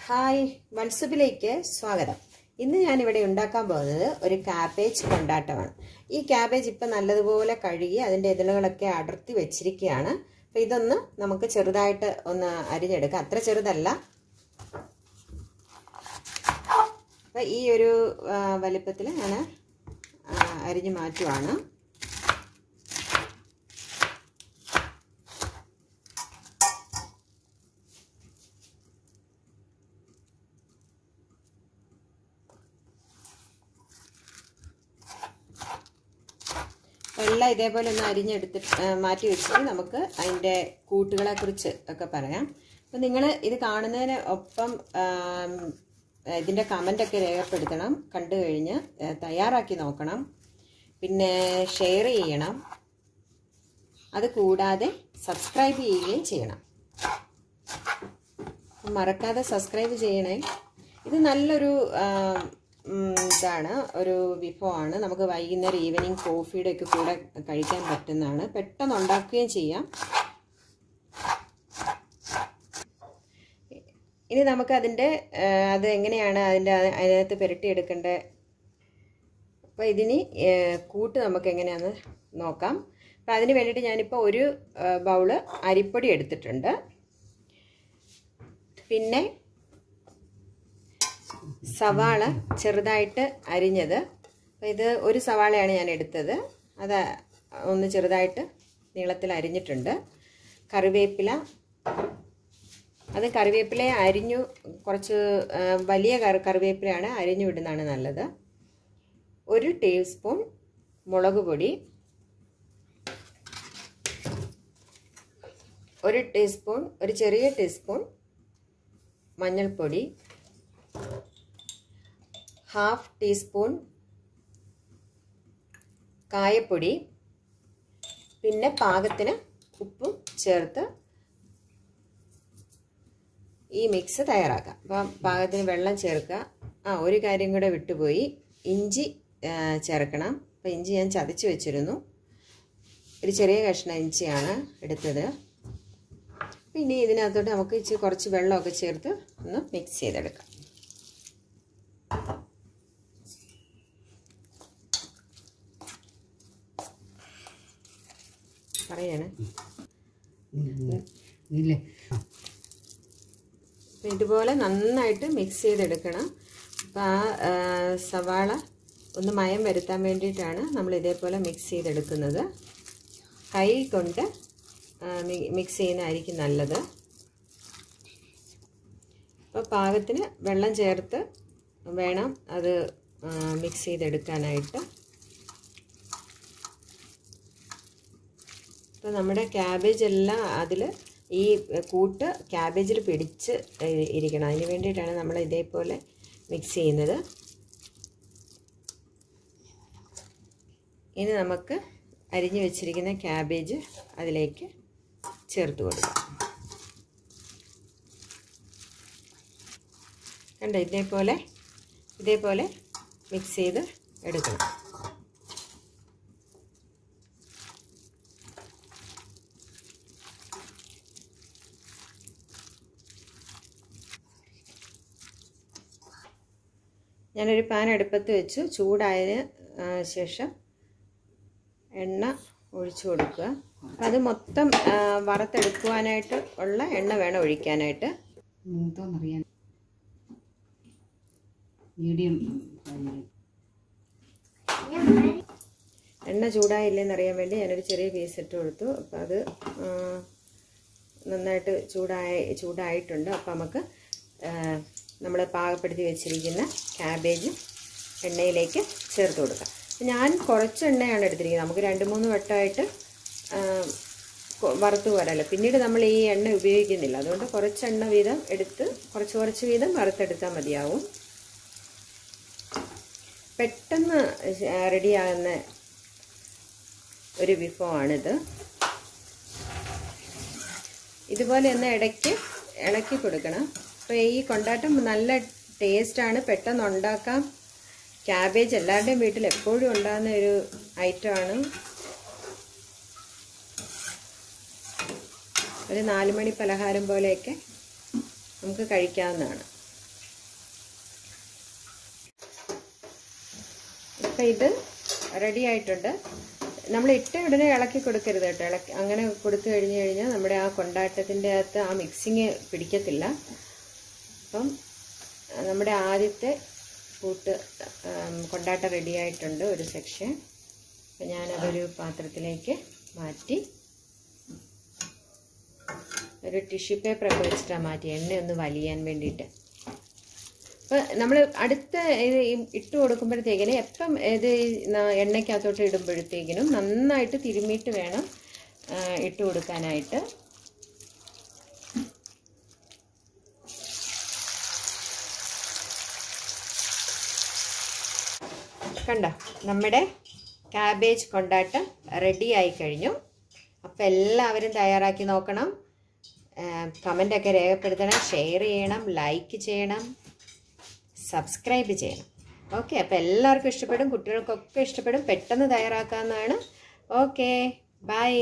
Hi വത്സപ്പിലേക്ക് സ്വാഗതം. ഇന്ന് ഞാൻ ഇവിടെ ഉണ്ടാക്കാൻ പോകുന്നത് ഒരു കാബേജ് കൊണ്ടാട്ടമാണ്. ഈ കാബേജ് ഇപ്പം നല്ലതുപോലെ കഴുകി അതിൻ്റെ ഇതളുകളൊക്കെ അടർത്തി വെച്ചിരിക്കുകയാണ്. അപ്പം ഇതൊന്ന് നമുക്ക് ചെറുതായിട്ട് ഒന്ന് അരിഞ്ഞെടുക്കാം. അത്ര ചെറുതല്ല. അപ്പം ഈ ഒരു വലിപ്പത്തിൽ ഞാൻ അരിഞ്ഞു മാറ്റുവാണ്. എല്ലാം ഇതേപോലെ ഒന്ന് അരിഞ്ഞെടുത്തിട്ട് മാറ്റി വെച്ചിട്ട് നമുക്ക് അതിൻ്റെ കൂട്ടുകളെ കുറിച്ച് ഒക്കെ പറയാം. അപ്പം നിങ്ങൾ ഇത് കാണുന്നതിന് ഒപ്പം ഇതിൻ്റെ കമൻ്റൊക്കെ രേഖപ്പെടുത്തണം. കണ്ടു കഴിഞ്ഞ് തയ്യാറാക്കി നോക്കണം. പിന്നെ ഷെയർ ചെയ്യണം. അത് കൂടാതെ സബ്സ്ക്രൈബ് ചെയ്യുകയും ചെയ്യണം. മറക്കാതെ സബ്സ്ക്രൈബ് ചെയ്യണേ. ഇത് നല്ലൊരു ഇതാണ്, ഒരു വിഭവമാണ്. നമുക്ക് വൈകുന്നേരം ഈവനിങ് കോഫിയുടെ ഒക്കെ കൂടെ കഴിക്കാൻ പറ്റുന്നതാണ്. പെട്ടെന്ന് ഉണ്ടാക്കുകയും ചെയ്യാം. ഇനി നമുക്ക് അത് എങ്ങനെയാണ് അതിനകത്ത് പുരട്ടിയെടുക്കേണ്ടത്. അപ്പോൾ ഇതിന് കൂട്ട് നമുക്ക് എങ്ങനെയാണെന്ന് നോക്കാം. അപ്പം അതിന് വേണ്ടിയിട്ട് ഞാനിപ്പോൾ ഒരു ബൗള് അരിപ്പൊടി എടുത്തിട്ടുണ്ട്. പിന്നെ സവാള ചെറുതായിട്ട് അരിഞ്ഞത്. അപ്പോൾ ഇത് ഒരു സവാളയാണ് ഞാൻ എടുത്തത്. അത് ഒന്ന് ചെറുതായിട്ട് നീളത്തിൽ അരിഞ്ഞിട്ടുണ്ട്. കറിവേപ്പില, കറിവേപ്പില അരിഞ്ഞു, കുറച്ച് വലിയ കറിവേപ്പിലയാണ്, അരിഞ്ഞു വിടുന്നതാണ് നല്ലത്. 1 ടീസ്പൂൺ മുളക് പൊടി, 1 ചെറിയ ടീസ്പൂൺ മഞ്ഞൾപ്പൊടി, 1/2 ടീസ്പൂൺ കായപ്പൊടി, പിന്നെ പാകത്തിന് ഉപ്പും ചേർത്ത് ഈ മിക്സ് തയ്യാറാക്കാം. അപ്പം പാകത്തിന് വെള്ളം ചേർക്കുക. ഒരു കാര്യം കൂടെ വിട്ടുപോയി, ഇഞ്ചി ചേർക്കണം. അപ്പം ഇഞ്ചി ഞാൻ ചതച്ച് വെച്ചിരുന്നു. ഒരു ചെറിയ കഷ്ണം ഇഞ്ചിയാണ് എടുത്തത്. പിന്നെ ഇതിനകത്തോട്ട് നമുക്ക് കുറച്ച് വെള്ളമൊക്കെ ചേർത്ത് ഒന്ന് മിക്സ് ചെയ്തെടുക്കാം. പറയാണ് ഇതുപോലെ നന്നായിട്ട് മിക്സ് ചെയ്തെടുക്കണം. അപ്പം ആ സവാള ഒന്ന് മയം വരുത്താൻ വേണ്ടിയിട്ടാണ് നമ്മൾ ഇതേപോലെ മിക്സ് ചെയ്തെടുക്കുന്നത്. കൈ കൊണ്ട് മിക്സ് ചെയ്യുന്നതായിരിക്കും നല്ലത്. അപ്പോൾ പാകത്തിന് വെള്ളം ചേർത്ത് വേണം അത് മിക്സ് ചെയ്തെടുക്കാനായിട്ട്. അപ്പോൾ നമ്മുടെ ക്യാബേജ് എല്ലാം ഈ കൂട്ട് ക്യാബേജിൽ പിടിച്ച് ഇരിക്കണം. അതിന് വേണ്ടിയിട്ടാണ് നമ്മൾ ഇതേപോലെ മിക്സ് ചെയ്യുന്നത്. ഇനി നമുക്ക് അരിഞ്ഞു വെച്ചിരിക്കുന്ന ക്യാബേജ് അതിലേക്ക് ചേർത്ത് കൊടുക്കാം. കണ്ടോ, ഇതേപോലെ മിക്സ് ചെയ്ത് എടുക്കണം. ഞാനൊരു പാൻ അടുപ്പത്ത് വെച്ചു. ചൂടായതിന് ശേഷം എണ്ണ ഒഴിച്ചു കൊടുക്കുക. അത് മൊത്തം വറുത്തെടുക്കുവാനായിട്ട് ഉള്ള എണ്ണ വേണം ഒഴിക്കാനായിട്ട്. എണ്ണ ചൂടായില്ലെന്ന് അറിയാൻ വേണ്ടി ഞാനൊരു ചെറിയ പീസ് ഇട്ട് കൊടുത്തു. അപ്പം അത് നന്നായിട്ട് ചൂടായിട്ടുണ്ട്. അപ്പം നമുക്ക് നമ്മൾ പാകപ്പെടുത്തി വെച്ചിരിക്കുന്ന ക്യാബേജ് എണ്ണയിലേക്ക് ചേർത്ത് കൊടുക്കാം. ഞാൻ കുറച്ച് എണ്ണയാണ് എടുത്തിരിക്കുന്നത്. നമുക്ക് 2-3 വട്ടമായിട്ട് വറുത്ത് പോരാലോ. പിന്നീട് നമ്മൾ ഈ എണ്ണ ഉപയോഗിക്കുന്നില്ല. അതുകൊണ്ട് കുറച്ച് എണ്ണ വീതം എടുത്ത് കുറച്ച് വീതം വറുത്തെടുത്താൽ മതിയാവും. പെട്ടെന്ന് റെഡിയാകുന്ന ഒരു വിഭവമാണിത്. ഇതുപോലെ ഒന്ന് ഇടയ്ക്ക് ഇളക്കി കൊടുക്കണം. അപ്പോൾ ഈ കൊണ്ടാട്ടം നല്ല ടേസ്റ്റാണ്, പെട്ടെന്ന് ഉണ്ടാക്കാം. ക്യാബേജ് എല്ലാവരുടെയും വീട്ടിൽ എപ്പോഴും ഉണ്ടാകുന്ന ഒരു ഐറ്റമാണ്. ഒരു 4 മണി പലഹാരം പോലെയൊക്കെ നമുക്ക് കഴിക്കാവുന്നതാണ്. അപ്പം ഇത് റെഡി ആയിട്ടുണ്ട്. നമ്മൾ ഇട്ട ഉടനെ ഇളക്കി കൊടുക്കരുത് കേട്ടോ. അങ്ങനെ കൊടുത്തു കഴിഞ്ഞാൽ നമ്മുടെ ആ കൊണ്ടാട്ടത്തിൻ്റെ അകത്ത് ആ മിക്സിങ് പിടിക്കത്തില്ല. അപ്പം നമ്മുടെ ആദ്യത്തെ കൂട്ട് കൊണ്ടാട്ടം റെഡി ആയിട്ടുണ്ട്, ഒരു സെക്ഷൻ. അപ്പം ഞാനതൊരു പാത്രത്തിലേക്ക് മാറ്റി ഒരു ടിഷ്യൂ പേപ്പറൊക്കെ വെച്ചിട്ടാണ് മാറ്റി, എണ്ണയൊന്ന് വലിയാൻ വേണ്ടിയിട്ട്. അപ്പോൾ നമ്മൾ അടുത്ത ഇത് ഇട്ട് കൊടുക്കുമ്പോഴത്തേക്കിന് എപ്പം ഇത് എണ്ണയ്ക്കകത്തോട്ട് ഇടുമ്പോഴത്തേക്കിനും നന്നായിട്ട് തിരുമ്മിയിട്ട് വേണം ഇട്ട് കൊടുക്കാനായിട്ട്. കണ്ടോ, നമ്മുടെ കാബേജ് കൊണ്ടാട്ടം റെഡി ആയി കഴിഞ്ഞു. അപ്പോൾ എല്ലാവരും തയ്യാറാക്കി നോക്കണം. കമൻ്റൊക്കെ രേഖപ്പെടുത്തണം, ഷെയർ ചെയ്യണം, ലൈക്ക് ചെയ്യണം, സബ്സ്ക്രൈബ് ചെയ്യണം. ഓക്കെ, അപ്പോൾ എല്ലാവർക്കും ഇഷ്ടപ്പെടും, കുട്ടികൾക്കൊക്കെ ഇഷ്ടപ്പെടും, പെട്ടെന്ന് തയ്യാറാക്കാവുന്നതാണ്. Okay, by.